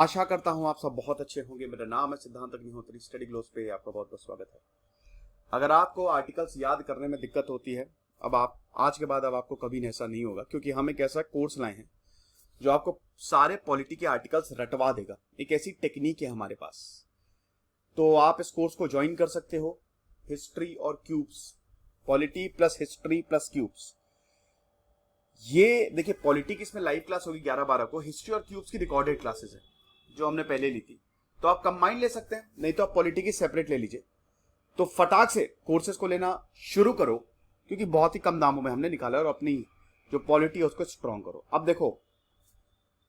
आशा करता हूं आप सब बहुत अच्छे होंगे। मेरा नाम है सिद्धांत अग्निहोत्री। स्टडी ग्लोस पे आपका बहुत बहुत स्वागत है। अगर आपको आर्टिकल्स याद करने में दिक्कत होती है, अब आप आज के बाद अब आपको कभी ऐसा नहीं होगा, क्योंकि हम एक ऐसा कोर्स लाए हैं जो आपको सारे पॉलिटी के आर्टिकल्स रटवा देगा। एक ऐसी टेक्निक है हमारे पास, तो आप इस कोर्स को ज्वाइन कर सकते हो। हिस्ट्री और cubes, polity plus history plus cubes. ये देखिए, पॉलिटी की इसमें लाइव क्लास होगी 11-12 को। हिस्ट्री और क्यूब्स की रिकॉर्डेड क्लासेस है जो हमने पहले ली थी। तो आप कंबाइन ले सकते हैं, नहीं तो आप पॉलिटी की सेपरेट ले लीजिए। तो फटाक से कोर्सेज को लेना शुरू करो, क्योंकि बहुत ही कम दामों में हमने निकाला है, और अपनी जो पॉलिटी है उसको स्ट्रॉन्ग करो। अब देखो,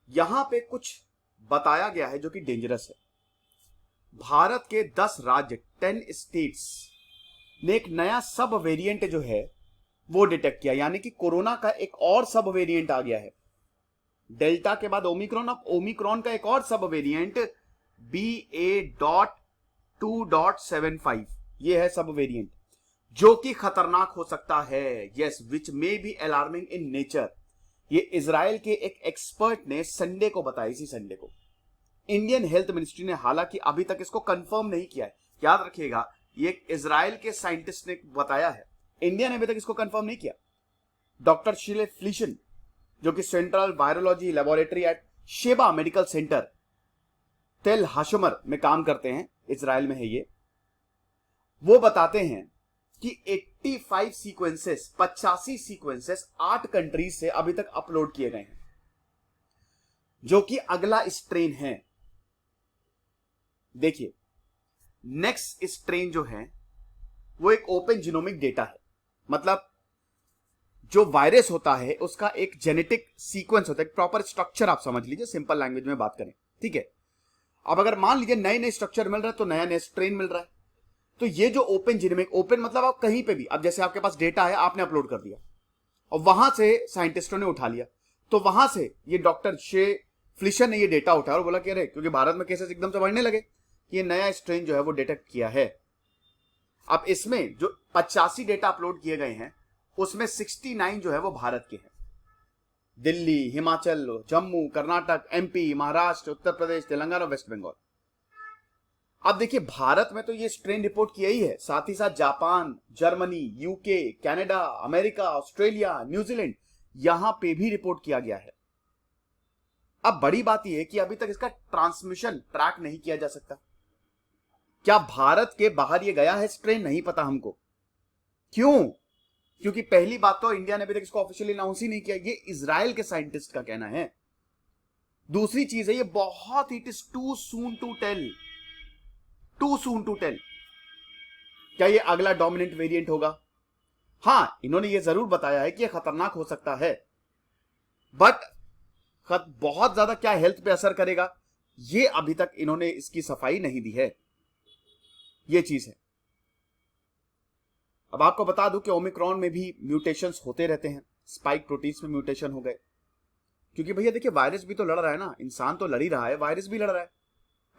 यहां पे कुछ बताया गया है जो कि डेंजरस है। भारत के 10 राज्य 10 स्टेट्स ने एक नया सब वेरिएंट जो है वो डिटेक्ट किया, यानी कि कोरोना का एक और सब वेरिएंट आ गया है। डेल्टा के बाद ओमिक्रॉन, अब ओमिक्रॉन का एक और सब वेरिएंट BA.2.75, ये है सब वेरिएंट जो कि खतरनाक हो सकता है। Yes, which may be alarming in nature. ये इजराइल के एक एक्सपर्ट ने संडे को बताया, इसी संडे को। इंडियन हेल्थ मिनिस्ट्री ने हालांकि अभी तक इसको कंफर्म नहीं किया है। याद रखिएगा, ये एक इजराइल के साइंटिस्ट ने बताया है, इंडिया ने अभी तक इसको कंफर्म नहीं किया। डॉक्टर शीले फ्लिशन, जो कि central virology laboratory at Sheba Medical Center Tel Hashomer में काम करते हैं, इजराइल में है ये, वो बताते हैं कि 85 सीक्वेंसेस 85 सीक्वेंसेस 8 कंट्रीज से अभी तक अपलोड किए गए हैं, जो कि अगला स्ट्रेन है। देखिए, नेक्स्ट स्ट्रेन जो है वो एक ओपन जीनोमिक डेटा है। मतलब जो वायरस होता है उसका एक जेनेटिक सीक्वेंस होता है, एक प्रॉपर स्ट्रक्चर, आप समझ लीजिए, सिंपल लैंग्वेज में बात करें, ठीक है। अब अगर मान लीजिए नए नए स्ट्रक्चर मिल रहा है तो नया नया स्ट्रेन मिल रहा है। तो ये जो ओपन जीनोमिक, ओपन मतलब आप कहीं पे भी, अब जैसे आपके पास डेटा है, आपने अपलोड कर दिया और वहां से साइंटिस्टों ने उठा लिया, तो वहां से ये डॉक्टर शे फ्लिशन ने ये डेटा उठाया और बोला कि अरे, क्योंकि भारत में केसेस एकदम से बढ़ने लगे, ये नया स्ट्रेन जो है वो डिटेक्ट किया है। अब इसमें जो 85 डेटा अपलोड किए गए हैं उसमें 69 जो है वो भारत के हैं। Delhi, Himachal, Jammu, Karnataka, MP, Maharashtra, Uttar Pradesh, Telangana, waste Bengal. अब देखिए, भारत में तो ये स्ट्रेन रिपोर्ट किया ही है, साथ ही साथ Japan, Germany, UK, Canada, America, Australia, New Zealand, यहां पे भी रिपोर्ट किया गया है। अब बड़ी बात यह है कि अभी तक इसका ट्रांसमिशन ट्रैक नहीं किया जा सकता। क्या भारत के बाहर ये गया है स्ट्रेन? नहीं पता हमको। क्यों? क्योंकि पहली बात तो इंडिया ने अभी तक इसको ऑफिशियली अनाउंस ही नहीं किया, ये इजराइल के साइंटिस्ट का कहना है। दूसरी चीज है, ये बहुत, it is too soon to tell, too soon to tell. क्या ये अगला डोमिनेंट वेरिएंट होगा? हां, इन्होंने ये जरूर बताया है कि ये खतरनाक हो सकता है, बट बहुत ज्यादा क्या हेल्थ पे असर करेगा, ये अभी तक इन्होंने इसकी सफाई नहीं दी है। ये चीज है। अब आपको बता दूं कि ओमिक्रॉन में भी म्यूटेशंस होते रहते हैं, स्पाइक प्रोटीन्स में म्यूटेशन हो गए, क्योंकि भैया देखिए, वायरस भी तो लड़ रहा है ना, इंसान तो लड़ ही रहा है, वायरस भी लड़ रहा है।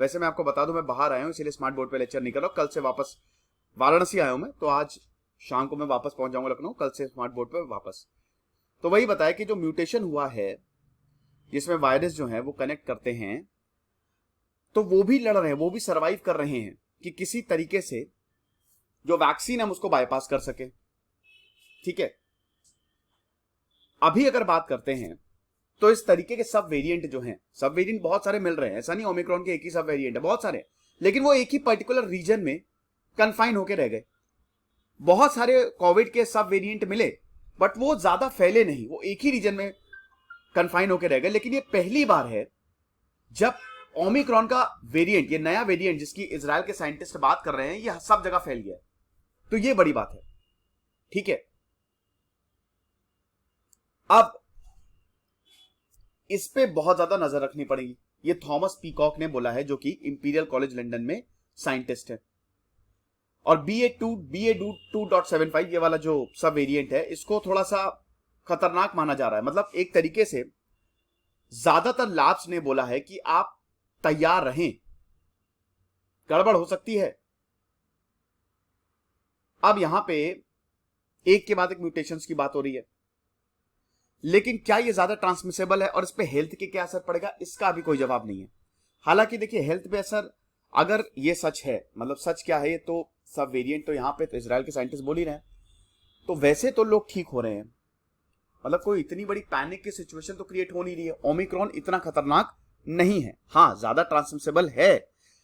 वैसे मैं आपको बता दूं, मैं बाहर आया हूं, इसलिए स्मार्ट बोर्ड पे लेक्चर नहीं कर रहा हूं। कल से वापस वाराणसी आया हूं मैं, तो आज शाम को मैं वापस पहुंच जाऊंगा लखनऊ, कल से स्मार्ट बोर्ड पे वापस। तो वही बताया कि जो म्यूटेशन हुआ है जिसमें वायरस जो है वो कनेक्ट करते हैं, तो वो भी लड़ रहे हैं, वो भी सर्वाइव कर रहे हैं कि किसी तरीके से जो वैक्सीन हम उसको बाईपास कर सके, ठीक है। अभी अगर बात करते हैं तो इस तरीके के सब वेरिएंट जो हैं, सब वेरिएंट बहुत सारे मिल रहे हैं, ऐसा नहीं ओमिक्रॉन के एक ही सब वेरिएंट है, बहुत सारे, लेकिन वो एक ही पर्टिकुलर रीजन में कन्फाइन होकर रह गए। बहुत सारे कोविड के सब वेरिएंट मिले, बट वो ज्यादा फैले नहीं, वो एक ही रीजन में कन्फाइन होकर रह गए। लेकिन ये पहली बार है जब ओमिक्रॉन का वेरिएंट, ये नया वेरिएंट जिसकी इजराइल के साइंटिस्ट बात कर रहे हैं, ये सब जगह फैल गया है। तो ये बड़ी बात है, ठीक है। अब इस पे बहुत ज्यादा नजर रखनी पड़ेगी। ये थॉमस पीकॉक ने बोला है, जो कि इंपीरियल कॉलेज लंदन में साइंटिस्ट है। और BA.2.75 ये वाला जो सब वेरिएंट है, इसको थोड़ा सा खतरनाक माना जा रहा है। मतलब एक तरीके से ज्यादातर लैब्स ने बोला है कि आप तैयार रहें, गड़बड़ हो सकती है। अब यहां पे एक के बाद एक म्यूटेशंस की बात हो रही है, लेकिन क्या ये ज्यादा ट्रांसमिसेबल है और इस पे हेल्थ के क्या असर पड़ेगा, इसका अभी कोई जवाब नहीं है। हालांकि देखिए हेल्थ पे असर, अगर ये सच है, मतलब सच क्या है, ये तो सब वेरिएंट तो यहाँ पे तो इसराइल के साइंटिस्ट बोल ही रहे हैं, तो वैसे तो लोग ठीक हो रहे हैं, मतलब कोई इतनी बड़ी पैनिक की सिचुएशन तो क्रिएट हो नहीं रही है। ओमिक्रॉन इतना खतरनाक नहीं है, हाँ ज्यादा ट्रांसमिसेबल है,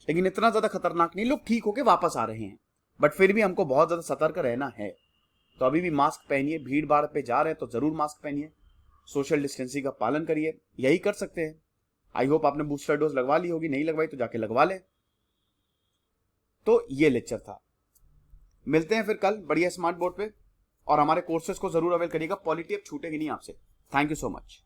लेकिन इतना ज्यादा खतरनाक नहीं, लोग ठीक होके वापस आ रहे हैं। बट फिर भी हमको बहुत ज्यादा सतर्क रहना है। तो अभी भी मास्क पहनिए, भीड़ भाड़ पे जा रहे हैं तो जरूर मास्क पहनिए, सोशल डिस्टेंसिंग का पालन करिए, यही कर सकते हैं। आई होप आपने बूस्टर डोज लगवा ली होगी, नहीं लगवाई तो जाके लगवा लें। तो ये लेक्चर था, मिलते हैं फिर कल बढ़िया स्मार्ट बोर्ड पे, और हमारे कोर्सेज को जरूर अवेल करिएगा, पॉलिटी अब छूटेगी नहीं आपसे। Thank you so much.